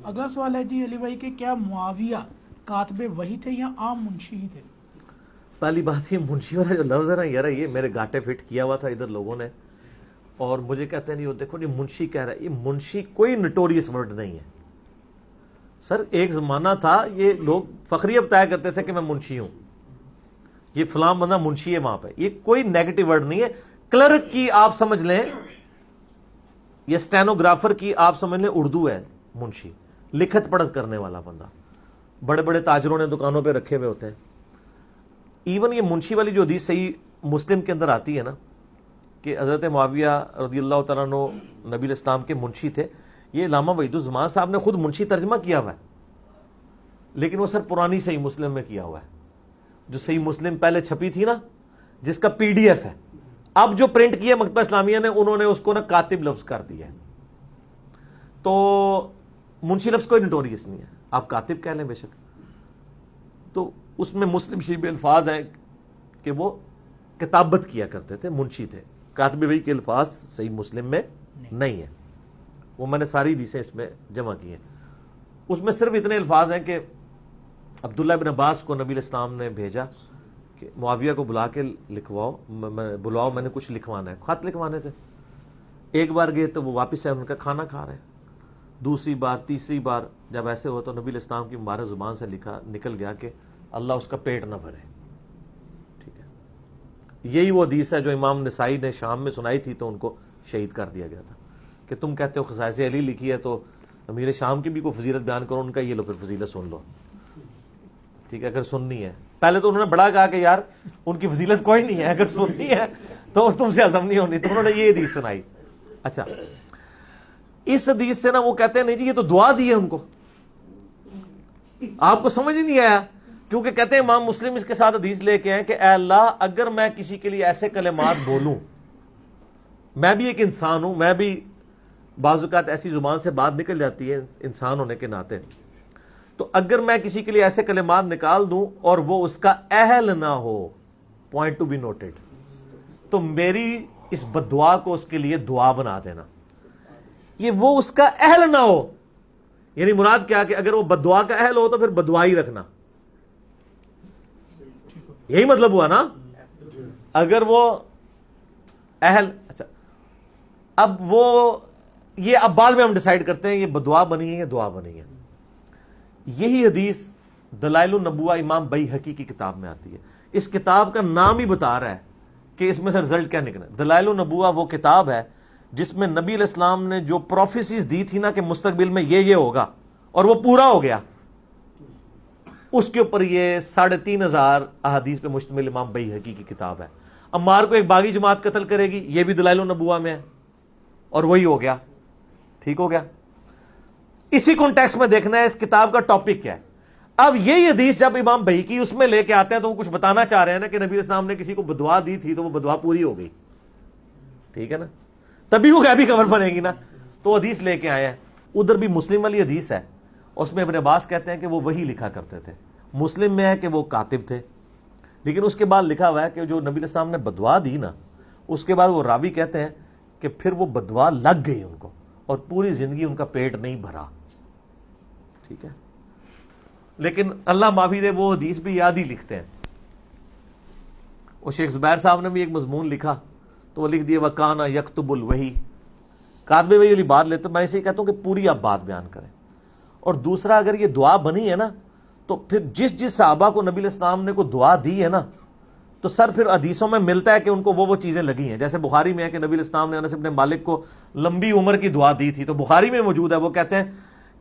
اگلا سوال ہے جی علی بھائی کہ کیا معاویہ کاتب وحی تھے یا عام منشی ہی تھے؟ پہلی بات یہ منشی والا جو لفظ ہے نا یار، یہ میرے گاٹے فٹ کیا ہوا تھا ادھر لوگوں نے، اور مجھے کہتے ہیں نہیں وہ دیکھو نہیں منشی کہہ رہا ہے، یہ منشی کوئی نٹوریس ورڈ نہیں ہے سر۔ ایک زمانہ تھا یہ لوگ فخریہ بتایا کرتے تھے کہ میں منشی ہوں، یہ فلاں بندہ منشی ہے وہاں پہ، یہ کوئی نیگیٹو ورڈ نہیں ہے۔ کلرک کی آپ سمجھ لیں یا اسٹینوگرافر کی آپ سمجھ لیں اردو ہے منشی، لکھت پڑھت کرنے والا بندہ۔ بڑے بڑے تاجروں نے دکانوں پہ رکھے ہوئے ہوتے ہیں۔ ایون یہ منشی والی جو حدیث صحیح مسلم کے اندر آتی ہے نا کہ حضرت معاویہ رضی اللہ تعالیٰ عنہ نبی الاسلام کے منشی تھے، یہ علامہ وحید الزمان صاحب نے خود منشی ترجمہ کیا ہوا ہے، لیکن وہ سر پرانی صحیح مسلم میں کیا ہوا ہے، جو صحیح مسلم پہلے چھپی تھی نا جس کا پی ڈی ایف ہے، اب جو پرنٹ کیا مکتبہ اسلامیہ نے انہوں نے اس کو نا کاتب لفظ کر دیا ہے۔ تو منشی لفظ کوئی نٹوریس نہیں ہے، آپ کاتب کہہ لیں بے شک۔ تو اس میں مسلم شریف الفاظ ہیں کہ وہ کتابت کیا کرتے تھے، منشی تھے۔ کاتب وحی کے الفاظ صحیح مسلم میں نہیں ہے، وہ میں نے ساری حدیثیں اس میں جمع کی ہیں۔ اس میں صرف اتنے الفاظ ہیں کہ عبداللہ بن عباس کو نبی الاسلام نے بھیجا کہ معاویہ کو بلا کے لکھواؤ، بلاؤ میں نے کچھ لکھوانا ہے، خط لکھوانے تھے۔ ایک بار گئے تو وہ واپس آئے، ان کا کھانا کھا رہے ہیں۔ دوسری بار تیسری بار جب ایسے ہوا تو نبی الاسلام کی مبارک زبان سے لکھا نکل گیا کہ اللہ اس کا پیٹ نہ بھرے، ٹھیک ہے۔ یہی وہ حدیث ہے جو امام نسائی نے شام میں سنائی تھی تو ان کو شہید کر دیا گیا تھا کہ تم کہتے ہو خصائص علی لکھی ہے تو امیر شام کی بھی کوئی فضیلت بیان کرو، ان کا یہ لو پھر فضیلت سن لو، ٹھیک ہے، اگر سننی ہے۔ پہلے تو انہوں نے بڑا کہا کہ یار ان کی فضیلت کوئی نہیں ہے، اگر سننی ہے تو تم سے ہضم نہیں ہونی، تو انہوں نے یہ حدیث سنائی۔ اچھا، اس حدیث سے نا وہ کہتے ہیں نہیں جی یہ تو دعا دی ہے ان کو، آپ کو سمجھ ہی نہیں آیا، کیونکہ کہتے ہیں امام مسلم اس کے ساتھ حدیث لے کے ہیں کہ اے اللہ اگر میں کسی کے لیے ایسے کلمات بولوں، میں بھی ایک انسان ہوں، میں بھی بعض اوقات ایسی زبان سے بات نکل جاتی ہے انسان ہونے کے ناطے، تو اگر میں کسی کے لیے ایسے کلمات نکال دوں اور وہ اس کا اہل نہ ہو، پوائنٹ ٹو بی نوٹڈ، تو میری اس بد دعا کو اس کے لیے دعا بنا دینا۔ یہ وہ اس کا اہل نہ ہو، یعنی مراد کیا کہ اگر وہ بد دعا کا اہل ہو تو پھر بد دعا ہی رکھنا، یہی مطلب ہوا نا۔ اگر وہ اہل، اچھا اب وہ یہ اب بعد میں ہم ڈیسائیڈ کرتے ہیں یہ بدعا بنی ہے یا دعا بنی ہے۔ یہی حدیث دلائل النبوہ امام بیہقی کی کتاب میں آتی ہے۔ اس کتاب کا نام ہی بتا رہا ہے کہ اس میں سے رزلٹ کیا نکلا۔ دلائل النبوہ وہ کتاب ہے جس میں نبی علیہ السلام نے جو پروفیسیز دی تھی نا کہ مستقبل میں یہ ہوگا اور وہ پورا ہو گیا، اس کے اوپر یہ 3500 احادیث پہ مشتمل امام بیہقی کی کتاب ہے۔ عمار کو ایک باغی جماعت قتل کرے گی، یہ بھی دلائل النبوہ میں ہے، اور وہی ہو گیا، ٹھیک ہو گیا۔ اسی کانٹیکسٹ میں دیکھنا ہے اس کتاب کا ٹاپک کیا ہے۔ اب یہی حدیث جب امام بیہقی اس میں لے کے آتے ہیں تو وہ کچھ بتانا چاہ رہے ہیں نا کہ نبی اسلام نے کسی کو بدعا دی تھی تو وہ بدعا پوری ہو گئی، ٹھیک ہے نا، تبھی وہ غیبی خبر بنے گی نا، تو حدیث لے کے آئے ہیں۔ ادھر بھی مسلم والی حدیث ہے، اس میں ابن عباس کہتے ہیں کہ وہ وہی لکھا کرتے تھے۔ مسلم میں ہے کہ وہ کاتب تھے، لیکن اس کے بعد لکھا ہوا ہے کہ جو نبی السلام نے بدعا دی نا، اس کے بعد وہ راوی کہتے ہیں کہ پھر وہ بدعا لگ گئی ان کو اور پوری زندگی ان کا پیٹ نہیں بھرا، ٹھیک ہے۔ لیکن اللہ معافی دے وہ حدیث بھی یاد ہی لکھتے ہیں۔ وہ شیخ زبیر صاحب نے بھی ایک مضمون لکھا تو وہ لکھ دیے وَكَانَ يَكْتُبُ الْوَحْيَ، کاتب وحی والی بات لیتے، میں اسے کہتا ہوں کہ پوری آپ بات بیان کریں۔ اور دوسرا اگر یہ دعا بنی ہے نا تو پھر جس صحابہ کو نبی علیہ السلام نے کوئی دعا دی ہے نا تو سر پھر حدیثوں میں ملتا ہے کہ ان کو وہ چیزیں لگی ہیں۔ جیسے بخاری میں ہے کہ نبی علیہ السلام نے انس بن مالک کو لمبی عمر کی دعا دی تھی، تو بخاری میں موجود ہے، وہ کہتے ہیں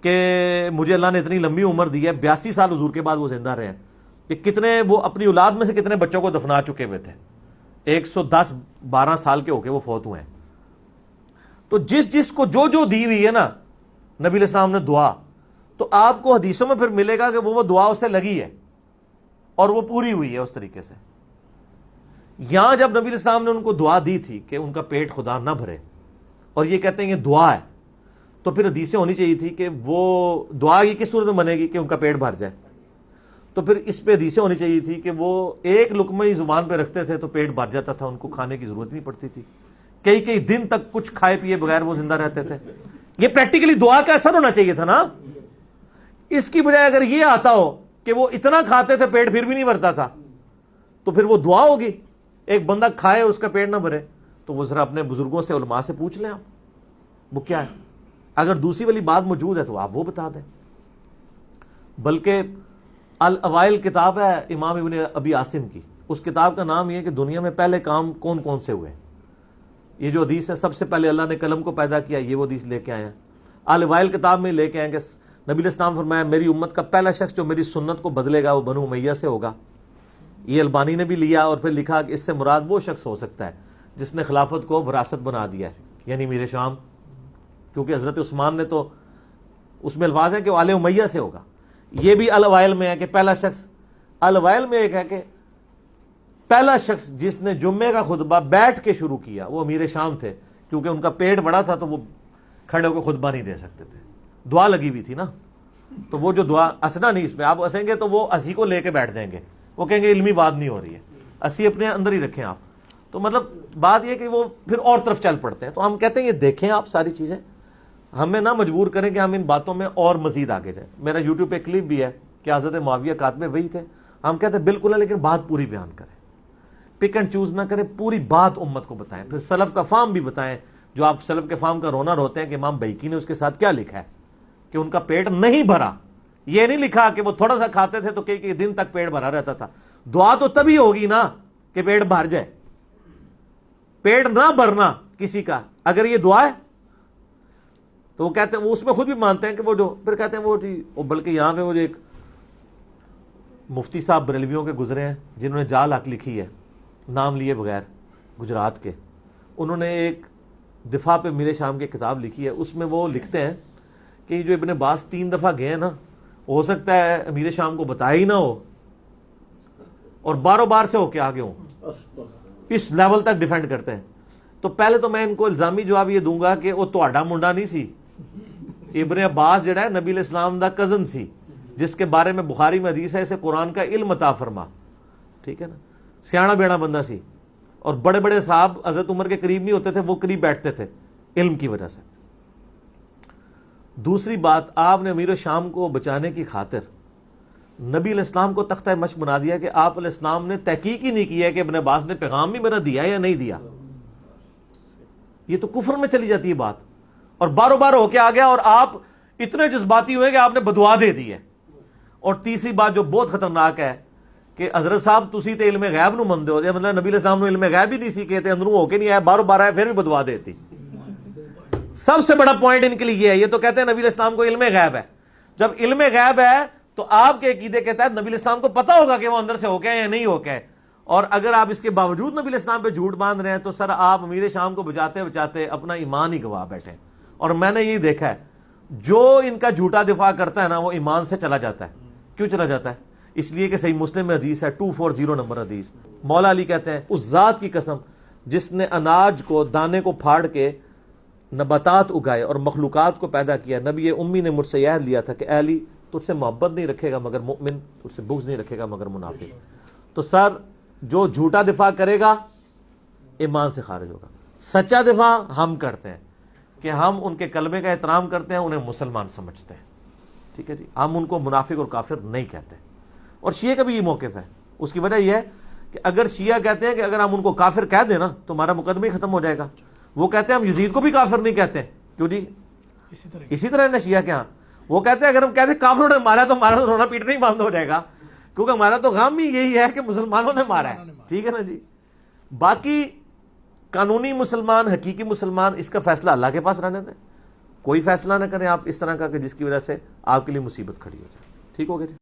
کہ مجھے اللہ نے اتنی لمبی عمر دی ہے، 82 سال حضور کے بعد وہ زندہ رہے ہیں، کہ کتنے وہ اپنی اولاد میں سے کتنے بچوں کو دفنا چکے ہوئے تھے، 110-12 سال کے ہو کے وہ فوت ہوئے ہیں۔ تو جس کو جو دی ہوئی ہے نا نبی علیہ السلام نے دعا، تو آپ کو حدیثوں میں پھر ملے گا کہ وہ دعا اسے لگی ہے اور وہ پوری ہوئی ہے اس طریقے سے۔ یہاں جب نبی علیہ السلام نے ان کو دعا دی تھی کہ ان کا پیٹ خدا نہ بھرے، اور یہ کہتے ہیں یہ دعا ہے، تو پھر حدیثیں ہونی چاہیے تھی کہ وہ دعا یہ کس صورت میں بنے گی کہ ان کا پیٹ بھر جائے، تو پھر اس پہ حدیثیں ہونی چاہیے تھی کہ وہ ایک لقمہ ہی زبان پہ رکھتے تھے تو پیٹ بھر جاتا تھا، ان کو کھانے کی ضرورت نہیں پڑتی تھی، کئی دن تک کچھ کھائے پیے بغیر وہ زندہ رہتے تھے۔ یہ پریکٹیکلی دعا کا اثر ہونا چاہیے تھا نا، اس کی بجائے اگر یہ آتا ہو کہ وہ اتنا کھاتے تھے پیٹ پھر بھی نہیں بھرتا تھا, تو پھر وہ دعا ہوگی. ایک بندہ کھائے اس کا پیٹ نہ بھرے, تو وہ ذرا اپنے بزرگوں سے علماء سے پوچھ لیں آپ وہ کیا ہے. اگر دوسری والی بات موجود ہے تو آپ وہ بتا دیں. بلکہ الاوائل کتاب ہے امام ابن ابی عاصم کی, اس کتاب کا نام یہ ہے کہ دنیا میں پہلے کام کون کون سے ہوئے. یہ جو حدیث ہے سب سے پہلے اللہ نے قلم کو پیدا کیا, یہ وہ حدیث لے کے آئے ہیں. الاوائل کتاب میں لے کے آئے کہ نبی علیہ السلام فرمایا میری امت کا پہلا شخص جو میری سنت کو بدلے گا وہ بنو امیہ سے ہوگا. یہ البانی نے بھی لیا اور پھر لکھا کہ اس سے مراد وہ شخص ہو سکتا ہے جس نے خلافت کو وراثت بنا دیا ہے, یعنی امیر شام, کیونکہ حضرت عثمان نے تو اس میں الفاظ ہے کہ وہ آل امیہ سے ہوگا. یہ بھی الاوائل میں ہے کہ پہلا شخص. الاوائل میں ایک ہے کہ پہلا شخص جس نے جمعے کا خطبہ بیٹھ کے شروع کیا وہ امیر شام تھے, کیونکہ ان کا پیٹ بڑا تھا تو وہ کھڑے ہو کے خطبہ نہیں دے سکتے تھے, دعا لگی ہوئی تھی نا. تو وہ جو دعا اسنا نہیں, اس میں آپ اسیں گے تو وہ اسی کو لے کے بیٹھ جائیں گے, وہ کہیں گے علمی بات نہیں ہو رہی ہے, اسی اپنے اندر ہی رکھیں آپ. تو مطلب بات یہ کہ وہ پھر اور طرف چل پڑتے ہیں. تو ہم کہتے ہیں یہ دیکھیں آپ ساری چیزیں, ہمیں نہ مجبور کریں کہ ہم ان باتوں میں اور مزید آگے جائیں. میرا یوٹیوب پہ کلپ بھی ہے کہ حضرت معاویہ کاتب وہی تھے. ہم کہتے ہیں بالکل ہے, لیکن بات پوری بیان کریں, پک اینڈ چوز نہ کریں, پوری بات امت کو بتائیں. پھر سلف کا فام بھی بتائیں, جو آپ سلف کے فام کا رونا روتے ہیں کہ امام بیہقی نے اس کے ساتھ کیا لکھا ہے کہ ان کا پیٹ نہیں بھرا. یہ نہیں لکھا کہ وہ تھوڑا سا کھاتے تھے تو کئی دن تک پیٹ بھرا رہتا تھا. دعا تو تبھی ہوگی نا کہ پیٹ بھر جائے. پیٹ نہ بھرنا کسی کا اگر یہ دعا ہے تو وہ کہتے ہیں, وہ اس میں خود بھی مانتے ہیں کہ وہ جو پھر کہتے ہیں وہ بلکہ یہاں پہ وہ جو ایک مفتی صاحب بریلویوں کے گزرے ہیں جنہوں نے جال حق لکھی ہے نام لیے بغیر, گجرات کے, انہوں نے ایک دفاع پہ میرے شام کی کتاب لکھی ہے. اس میں وہ لکھتے ہیں کہ یہ جو ابن باز 3 دفعہ گئے ہیں نا, ہو سکتا ہے امیر شام کو بتایا ہی نہ ہو اور باروں بار سے ہو کے آگے ہوں, اس لیول تک ڈیفینڈ کرتے ہیں. تو پہلے تو میں ان کو الزامی جواب یہ دوں گا کہ وہ تہاڈا منڈا نہیں سی. ابن عباس جڑا ہے نبی علیہ السلام دا کزن سی, جس کے بارے میں بخاری میں حدیث ہے اسے قرآن کا علم عطا فرما, ٹھیک ہے نا, سیاڑا بیڑا بندہ سی. اور بڑے بڑے صاحب حضرت عمر کے قریب نہیں ہوتے تھے, وہ قریب بیٹھتے تھے علم کی وجہ سے. دوسری بات, آپ نے امیر شام کو بچانے کی خاطر نبی علیہ السلام کو تختہ مشق بنا دیا کہ آپ علیہ السلام نے تحقیق ہی نہیں کی ہے کہ ابن عباس نے پیغام بھی میرا دیا یا نہیں دیا. یہ تو کفر میں چلی جاتی ہے بات, اور باروں بار ہو کے آ گیا اور آپ اتنے جذباتی ہوئے کہ آپ نے بدعا دے دی ہے. اور تیسری بات جو بہت خطرناک ہے کہ حضرت صاحب تسی تے علم غیب نو مندے ہو, مطلب نبی علیہ السلام نے علم غیب ہی نہیں سی کہتے, اندروں ہو کے نہیں آیا, باروں بار آیا پھر بھی بدعا دیتی. سب سے بڑا پوائنٹ ان کے لیے یہ ہے, یہ تو کہتے ہیں نبی علیہ السلام کو علم غیب ہے. جب علم غیب ہے تو آپ کے عقیدے کے تحت نبی علیہ السلام کو پتا ہوگا کہ وہ اندر سے ہو کے یا نہیں ہو کے, اور اگر آپ اس کے باوجود نبی علیہ السلام پہ جھوٹ باندھ رہے ہیں تو سر آپ امیر شام کو بچاتے بچاتے اپنا ایمان ہی گوا بیٹھے. اور میں نے یہی دیکھا ہے جو ان کا جھوٹا دفاع کرتا ہے نا وہ ایمان سے چلا جاتا ہے. کیوں چلا جاتا ہے؟ اس لیے کہ صحیح مسلم میں حدیث ہے 240 نمبر حدیث, مولا علی کہتے ہیں اس ذات کی قسم جس نے اناج کو دانے کو پھاڑ کے نباتات اگائے اور مخلوقات کو پیدا کیا, نبی امی نے مجھ سے یہ عہد لیا تھا کہ اے علی تجھ سے محبت نہیں رکھے گا مگر مومن, تجھ سے بغض نہیں رکھے گا مگر منافق. تو سر جو جھوٹا دفاع کرے گا ایمان سے خارج ہوگا. سچا دفاع ہم کرتے ہیں کہ ہم ان کے کلمے کا احترام کرتے ہیں, انہیں مسلمان سمجھتے ہیں, ٹھیک ہے جی, ہم ان کو منافق اور کافر نہیں کہتے. اور شیعہ کا بھی یہ موقف ہے. اس کی وجہ یہ ہے کہ اگر شیعہ کہتے ہیں کہ اگر ہم ان کو کافر کہہ دیں نا تو ہمارا مقدمہ ہی ختم ہو جائے گا. وہ کہتے ہیں ہم یزید کو بھی کافر نہیں کہتے. کیوں جی؟ اسی طرح نا شیعہ کے ہاں وہ کہتے ہیں اگر ہم کہتے ہیں کافروں نے مارا تو ہمارا رونا پیٹنا ہی بند ہو جائے گا, کیونکہ ہمارا تو غم ہی یہی ہے کہ مسلمانوں نے مارا ہے, ٹھیک ہے نا جی. باقی قانونی مسلمان, حقیقی مسلمان, اس کا فیصلہ اللہ کے پاس رہنے دیں. کوئی فیصلہ نہ کریں آپ اس طرح کا کہ جس کی وجہ سے آپ کے لیے مصیبت کھڑی ہو جائے. ٹھیک ہو گیا جی.